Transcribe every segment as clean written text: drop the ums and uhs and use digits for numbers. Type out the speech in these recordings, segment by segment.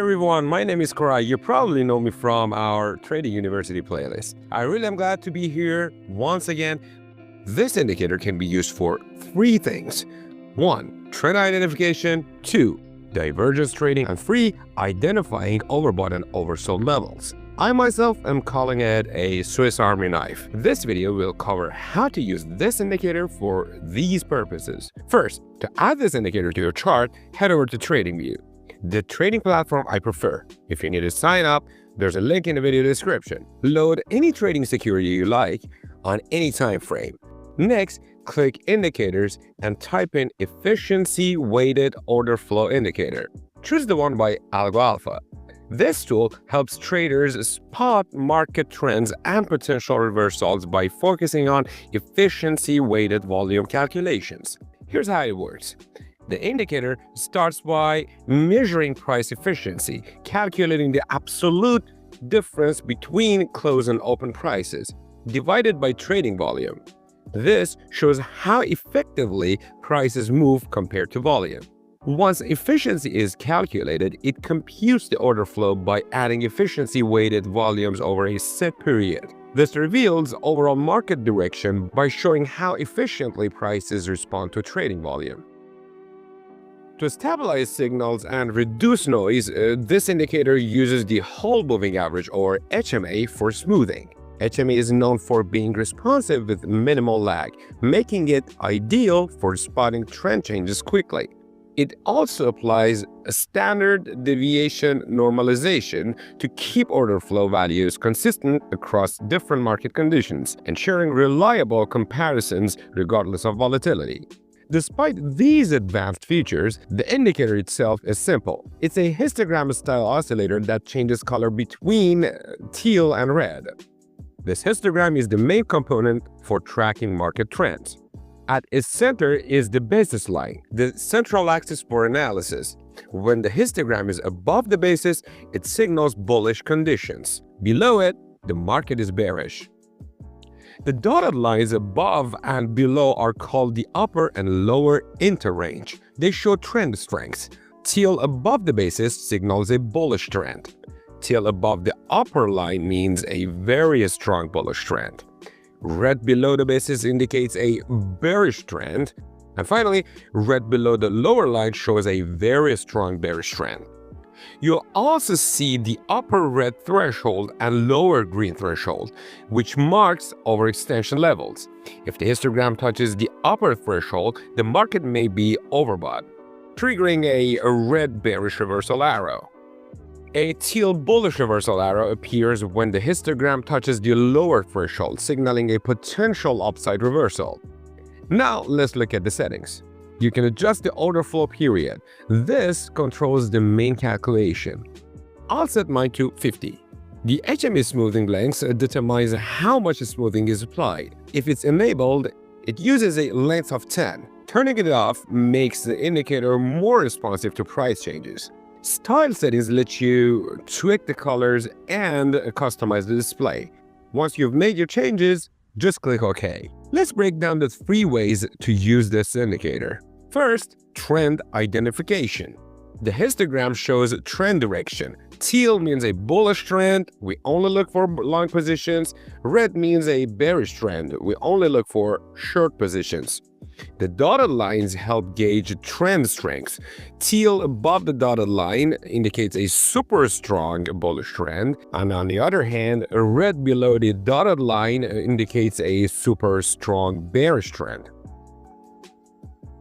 everyone, my name is Koray. You probably know me from our Trading University playlist. I really am glad to be here once again. This indicator can be used for three things. 1. Trend identification. 2. Divergence trading. And 3. Identifying overbought and oversold levels. I myself am calling it a Swiss Army knife. This video will cover how to use this indicator for these purposes. First, to add this indicator to your chart, head over to TradingView, the trading platform I prefer. If you need to sign up, there's a link in the video description. Load any trading security you like on any time frame. Next, click Indicators and type in Efficiency Weighted Order Flow Indicator. Choose the one by Algo Alpha. This tool helps traders spot market trends and potential reversals by focusing on efficiency-weighted volume calculations. Here's how it works. The indicator starts by measuring price efficiency, calculating the absolute difference between close and open prices, divided by trading volume. This shows how effectively prices move compared to volume. Once efficiency is calculated, it computes the order flow by adding efficiency-weighted volumes over a set period. This reveals overall market direction by showing how efficiently prices respond to trading volume. To stabilize signals and reduce noise, this indicator uses the whole moving average or HMA for smoothing. HMA is known for being responsive with minimal lag, making it ideal for spotting trend changes quickly. It also applies a standard deviation normalization to keep order flow values consistent across different market conditions, ensuring reliable comparisons regardless of volatility. Despite these advanced features, the indicator itself is simple. It's a histogram-style oscillator that changes color between teal and red. This histogram is the main component for tracking market trends. At its center is the basis line, the central axis for analysis. When the histogram is above the basis, it signals bullish conditions. Below it, the market is bearish. The dotted lines above and below are called the upper and lower interrange. They show trend strengths. Teal above the basis signals a bullish trend. Teal above the upper line means a very strong bullish trend. Red below the basis indicates a bearish trend. And finally, red below the lower line shows a very strong bearish trend. You'll also see the upper red threshold and lower green threshold, which marks overextension levels. If the histogram touches the upper threshold, the market may be overbought, triggering a red bearish reversal arrow. A teal bullish reversal arrow appears when the histogram touches the lower threshold, signaling a potential upside reversal. Now let's look at the settings. You can adjust the order flow period. This controls the main calculation. I'll set mine to 50. The HMA smoothing length determines how much smoothing is applied. If it's enabled, it uses a length of 10. Turning it off makes the indicator more responsive to price changes. Style settings let you tweak the colors and customize the display. Once you've made your changes, just click OK. Let's break down the 3 ways to use this indicator. First, trend identification. The histogram shows trend direction. Teal means a bullish trend. We only look for long positions. Red means a bearish trend. We only look for short positions. The dotted lines help gauge trend strength. Teal above the dotted line indicates a super strong bullish trend, and on the other hand, red below the dotted line indicates a super strong bearish trend.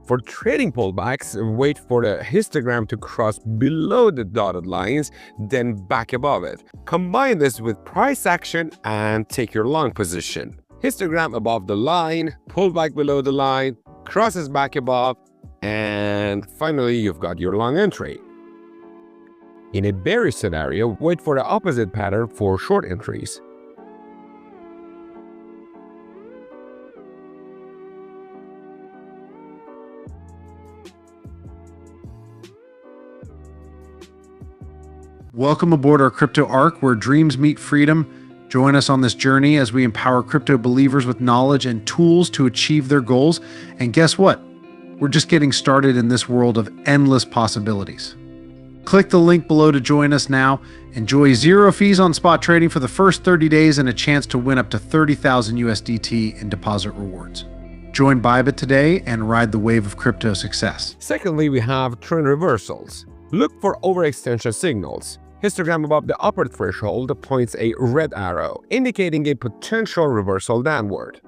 For trading pullbacks, wait for the histogram to cross below the dotted lines, then back above it. Combine this with price action and take your long position. Histogram above the line, pullback below the line, crosses back above, and finally you've got your long entry. In a bearish scenario, wait for the opposite pattern for short entries. Welcome aboard our crypto arc where dreams meet freedom. Join us on this journey as we empower crypto believers with knowledge and tools to achieve their goals. And guess what? We're just getting started in this world of endless possibilities. Click the link below to join us now. Enjoy zero fees on spot trading for the first 30 days and a chance to win up to 30,000 USDT in deposit rewards. Join Bybit today and ride the wave of crypto success. Secondly, we have trend reversals. Look for overextension signals. Histogram above the upper threshold points a red arrow, indicating a potential reversal downward.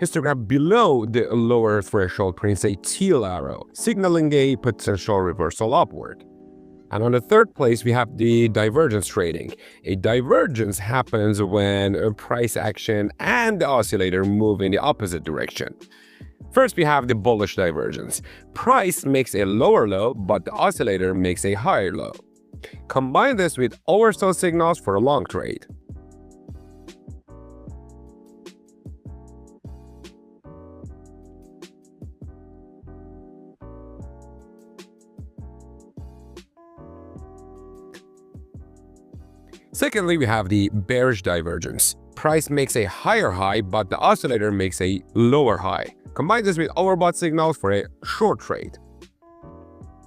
Histogram below the lower threshold prints a teal arrow, signaling a potential reversal upward. And on the third place, we have the divergence trading. A divergence happens when a price action and the oscillator move in the opposite direction. First, we have the bullish divergence. Price makes a lower low, but the oscillator makes a higher low. Combine this with oversold signals for a long trade. Secondly, we have the bearish divergence. Price makes a higher high, but the oscillator makes a lower high. Combine this with overbought signals for a short trade.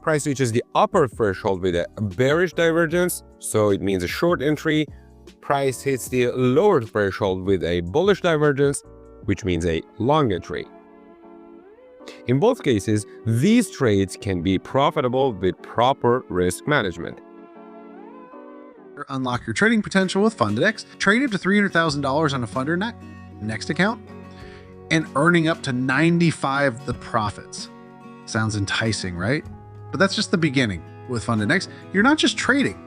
Price reaches the upper threshold with a bearish divergence, so it means a short entry. Price hits the lower threshold with a bullish divergence, which means a long entry. In both cases, these trades can be profitable with proper risk management. Unlock your trading potential with FundedX. Trade up to $300,000 on a Funder Next account and earning up to 95 the profits. Sounds enticing, right? But that's just the beginning. With FundedX, you're not just trading.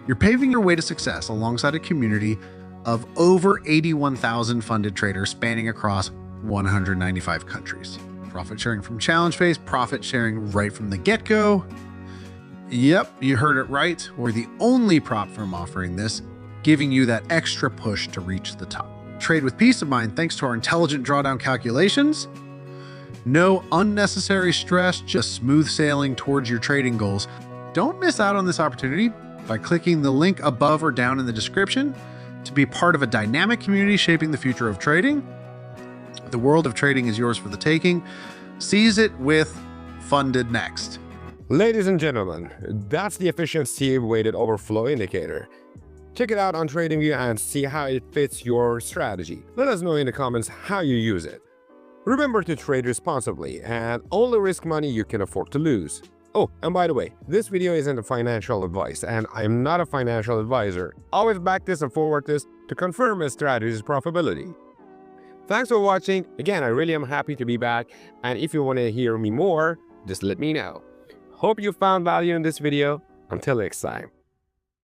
You're paving your way to success alongside a community of over 81,000 funded traders spanning across 195 countries. Profit sharing from challenge phase, profit sharing right from the get-go. Yep, you heard it right. We're the only prop firm offering this, giving you that extra push to reach the top. Trade with peace of mind thanks to our intelligent drawdown calculations. No unnecessary stress, just smooth sailing towards your trading goals. Don't miss out on this opportunity by clicking the link above or down in the description to be part of a dynamic community shaping the future of trading. The world of trading is yours for the taking. Seize it with Funded Next. Ladies and gentlemen, that's the efficiency weighted overflow indicator. Check it out on TradingView and see how it fits your strategy. Let us know in the comments how you use it. Remember to trade responsibly and only risk money you can afford to lose. Oh, and by the way, this video isn't a financial advice and I'm not a financial advisor. Always back this and forward this to confirm a strategy's profitability. Thanks for watching. Again, I really am happy to be back, and if you want to hear me more, just let me know. Hope you found value in this video. Until next time.